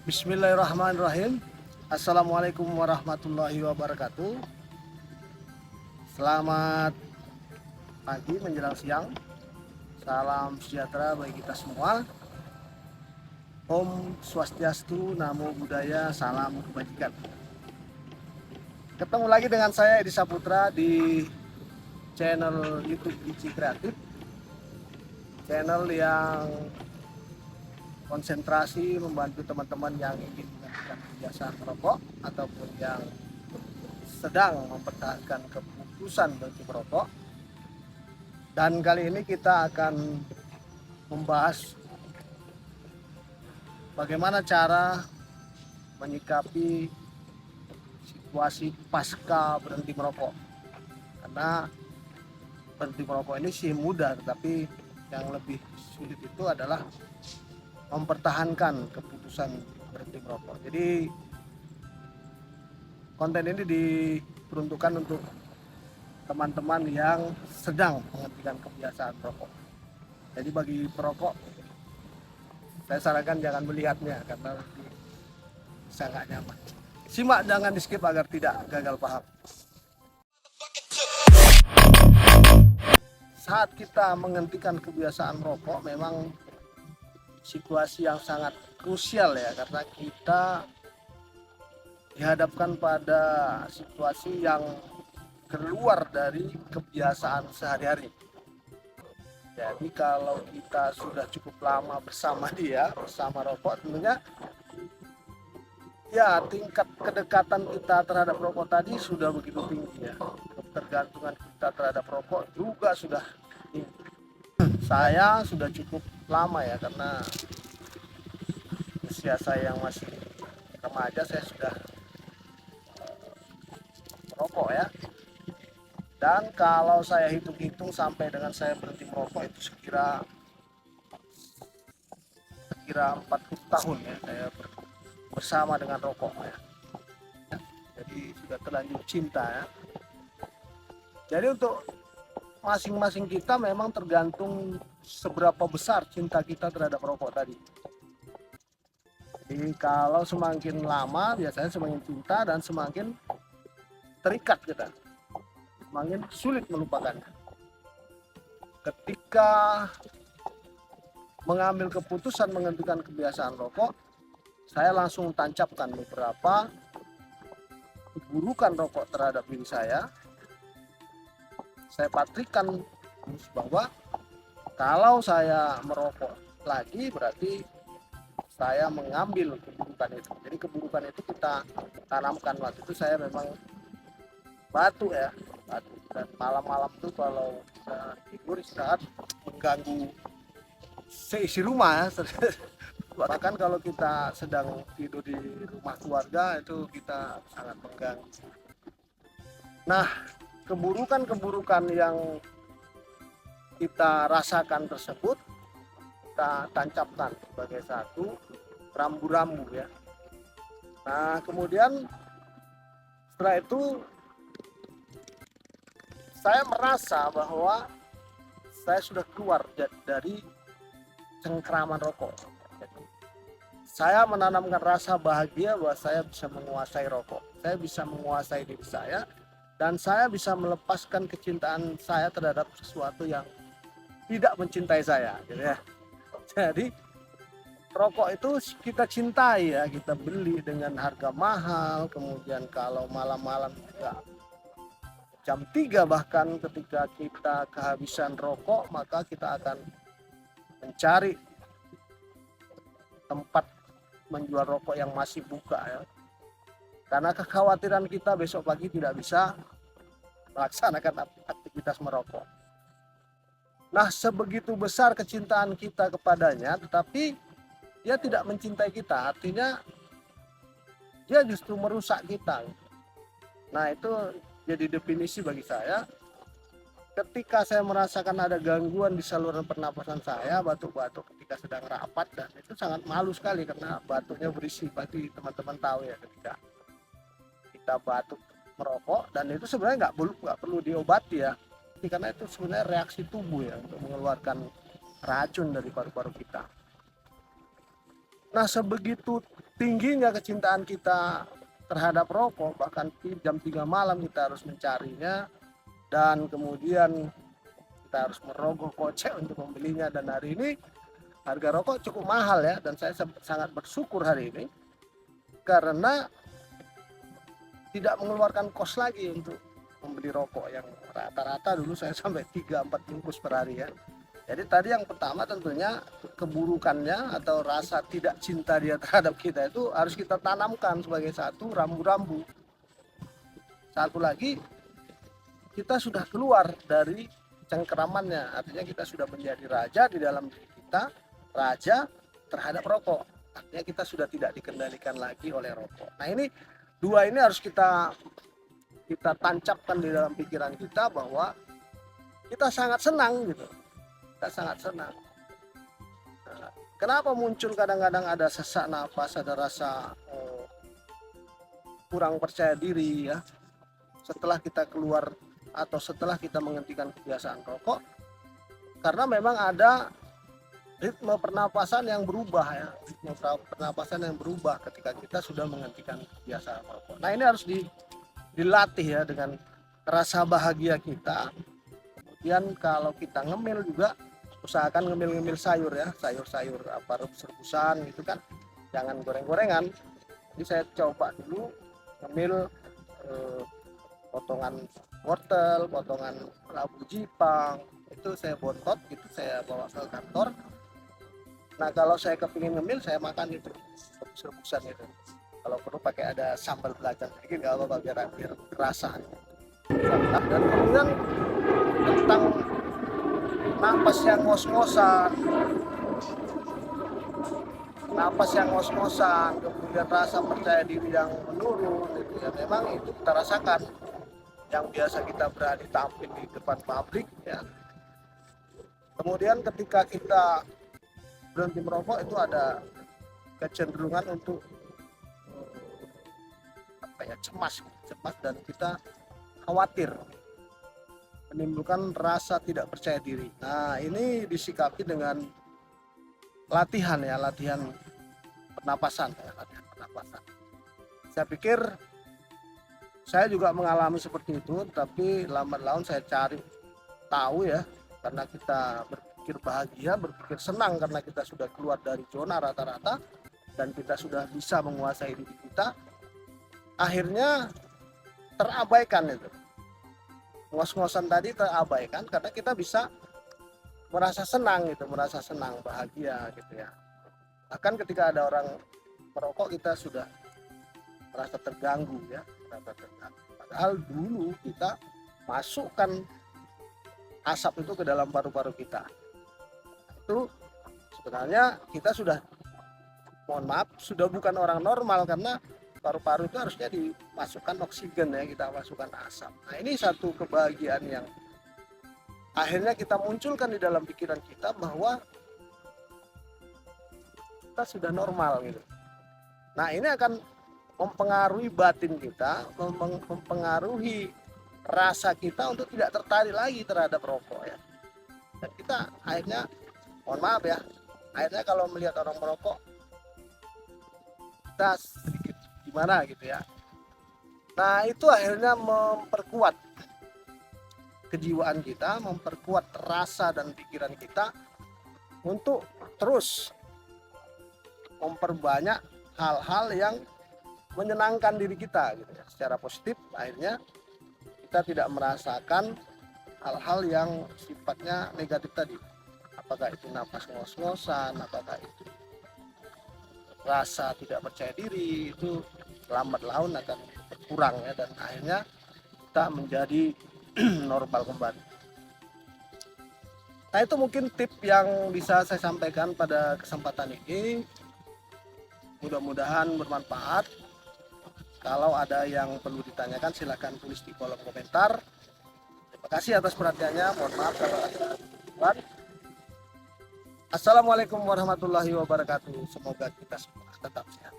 Bismillahirrahmanirrahim. Assalamualaikum warahmatullahi wabarakatuh. Selamat pagi menjelang siang. Salam sejahtera bagi kita semua. Om Swastiastu, Namo Buddhaya, salam kebajikan. Ketemu lagi dengan saya Edi Saputra di channel YouTube Ici Kreatif. Channel yang konsentrasi membantu teman-teman yang ingin menghentikan kebiasaan merokok ataupun yang sedang mempertahankan keputusan berhenti merokok. Dan kali ini kita akan membahas bagaimana cara menyikapi situasi pasca berhenti merokok. Karena berhenti merokok ini sih mudah, tetapi yang lebih sulit itu adalah mempertahankan keputusan berhenti merokok. Jadi konten ini diperuntukkan untuk teman-teman yang sedang menghentikan kebiasaan merokok. Jadi bagi perokok, saya sarankan jangan melihatnya karena bisa nggak nyaman. Simak, jangan di skip agar tidak gagal paham. Saat kita menghentikan kebiasaan merokok memang situasi yang sangat krusial ya, karena kita dihadapkan pada situasi yang keluar dari kebiasaan sehari-hari. Jadi kalau kita sudah cukup lama bersama rokok, tentunya ya tingkat kedekatan kita terhadap rokok tadi sudah begitu tinggi ya. Ketergantungan kita terhadap rokok juga sudah tinggi. Saya sudah cukup lama ya, karena usia saya yang masih remaja saya sudah merokok ya. Dan kalau saya hitung-hitung sampai dengan saya berhenti merokok itu sekira 40 tahun ya saya bersama dengan rokok ya. Jadi sudah terlanjur cinta ya. Jadi untuk masing-masing kita memang tergantung seberapa besar cinta kita terhadap rokok tadi. Jadi kalau semakin lama biasanya semakin cinta dan semakin terikat kita, semakin sulit melupakannya. Ketika mengambil keputusan menghentikan kebiasaan rokok, saya langsung tancapkan beberapa keburukan rokok terhadap diri saya. Saya patrikan bahwa kalau saya merokok lagi berarti saya mengambil keburukan itu. Jadi keburukan itu kita tanamkan. Waktu itu saya memang batuk ya, batuk. Dan malam-malam itu kalau kita tidur istirahat mengganggu seisi rumah ya. Bahkan kalau kita sedang tidur di rumah keluarga itu kita sangat mengganggu. Nah, keburukan-keburukan yang kita rasakan tersebut kita tancapkan sebagai satu rambu-rambu ya. Nah, kemudian setelah itu saya merasa bahwa saya sudah keluar dari cengkraman rokok. Saya menanamkan rasa bahagia bahwa saya bisa menguasai rokok, saya bisa menguasai diri saya, dan saya bisa melepaskan kecintaan saya terhadap sesuatu yang tidak mencintai saya, gitu ya. Jadi rokok itu kita cintai ya, kita beli dengan harga mahal, kemudian kalau malam-malam juga jam 3 bahkan ketika kita kehabisan rokok, maka kita akan mencari tempat menjual rokok yang masih buka ya. Karena kekhawatiran kita besok pagi tidak bisa melaksanakan aktivitas merokok. Nah, sebegitu besar kecintaan kita kepadanya, tetapi dia tidak mencintai kita, artinya dia justru merusak kita. Nah, itu jadi definisi bagi saya. Ketika saya merasakan ada gangguan di saluran pernapasan saya, batuk-batuk ketika sedang rapat, dan itu sangat malu sekali karena batuknya berisi, pasti teman-teman tahu ya, ketika kita batuk merokok, dan itu sebenarnya nggak perlu diobati ya, karena itu sebenarnya reaksi tubuh ya untuk mengeluarkan racun dari paru-paru kita. Nah, sebegitu tingginya kecintaan kita terhadap rokok, bahkan jam 3 malam kita harus mencarinya, dan kemudian kita harus merogoh kocek untuk membelinya. Dan hari ini harga rokok cukup mahal ya, dan saya sangat bersyukur hari ini karena tidak mengeluarkan kos lagi untuk membeli rokok yang rata-rata dulu saya sampai 3-4 bungkus per hari ya. Jadi tadi yang pertama tentunya keburukannya atau rasa tidak cinta dia terhadap kita itu harus kita tanamkan sebagai satu rambu-rambu. Satu lagi, kita sudah keluar dari cengkeramannya, artinya kita sudah menjadi raja di dalam diri kita, raja terhadap rokok. Artinya kita sudah tidak dikendalikan lagi oleh rokok. Nah ini dua ini harus kita tancapkan di dalam pikiran kita bahwa kita sangat senang gitu. Kita sangat senang. Nah, kenapa muncul kadang-kadang ada sesak nafas, ada rasa kurang percaya diri ya setelah kita keluar atau setelah kita menghentikan kebiasaan rokok, karena memang ada ritme pernapasan yang berubah ya, ritme pernapasan yang berubah ketika kita sudah menghentikan kebiasaan rokok. Nah ini harus dilatih ya dengan rasa bahagia kita. Kemudian kalau kita ngemil juga usahakan ngemil sayur ya, sayur-sayur apa rebus-rebusan gitu kan, jangan goreng-gorengan. Jadi saya coba dulu ngemil potongan wortel, potongan labu jipang, itu saya bontot gitu, saya bawa ke kantor. Nah kalau saya kepingin ngemil, saya makan itu rebus-rebusan itu. Kalau perlu pakai ada sambal belacan sedikit nggak apa-apa, biar rasa. Dan kemudian tentang napas yang ngos-ngosan, kemudian rasa percaya diri yang menurun, itu ya memang itu kita rasakan. Yang biasa kita berani tampil di depan pabrik ya. Kemudian ketika kita berhenti merokok itu ada kecenderungan untuk cemas dan kita khawatir, menimbulkan rasa tidak percaya diri. Nah ini disikapi dengan latihan pernapasan ya, Saya pikir saya juga mengalami seperti itu, tapi lambat laun saya cari tahu ya, karena kita berpikir bahagia, berpikir senang karena kita sudah keluar dari zona rata-rata dan kita sudah bisa menguasai diri kita. Akhirnya terabaikan itu, ngos-ngosan tadi terabaikan karena kita bisa merasa senang gitu, merasa senang, bahagia gitu ya. Bahkan ketika ada orang merokok kita sudah merasa terganggu ya, padahal dulu kita masukkan asap itu ke dalam paru-paru kita. Itu sebenarnya kita sudah, mohon maaf, sudah bukan orang normal karena paru-paru itu harusnya dimasukkan oksigen ya, kita masukkan asap. Nah ini satu kebahagiaan yang akhirnya kita munculkan di dalam pikiran kita bahwa kita sudah normal gitu. Nah ini akan mempengaruhi batin kita, mempengaruhi rasa kita untuk tidak tertarik lagi terhadap rokok ya. Dan kita akhirnya, mohon maaf ya, akhirnya kalau melihat orang merokok kita sedikit gimana gitu ya. Nah itu akhirnya memperkuat kejiwaan kita, memperkuat rasa dan pikiran kita untuk terus memperbanyak hal-hal yang menyenangkan diri kita gitu ya, secara positif. Akhirnya kita tidak merasakan hal-hal yang sifatnya negatif tadi, apakah itu napas ngos-ngosan, apakah itu rasa tidak percaya diri, itu lambat laun akan berkurang ya, dan akhirnya kita menjadi normal kembali. Nah itu mungkin tip yang bisa saya sampaikan pada kesempatan ini, mudah-mudahan bermanfaat. Kalau ada yang perlu ditanyakan silahkan tulis di kolom komentar. Terima kasih atas perhatiannya, mohon maaf kalau ada kesalahan. Assalamualaikum warahmatullahi wabarakatuh. Semoga kita semua tetap sehat.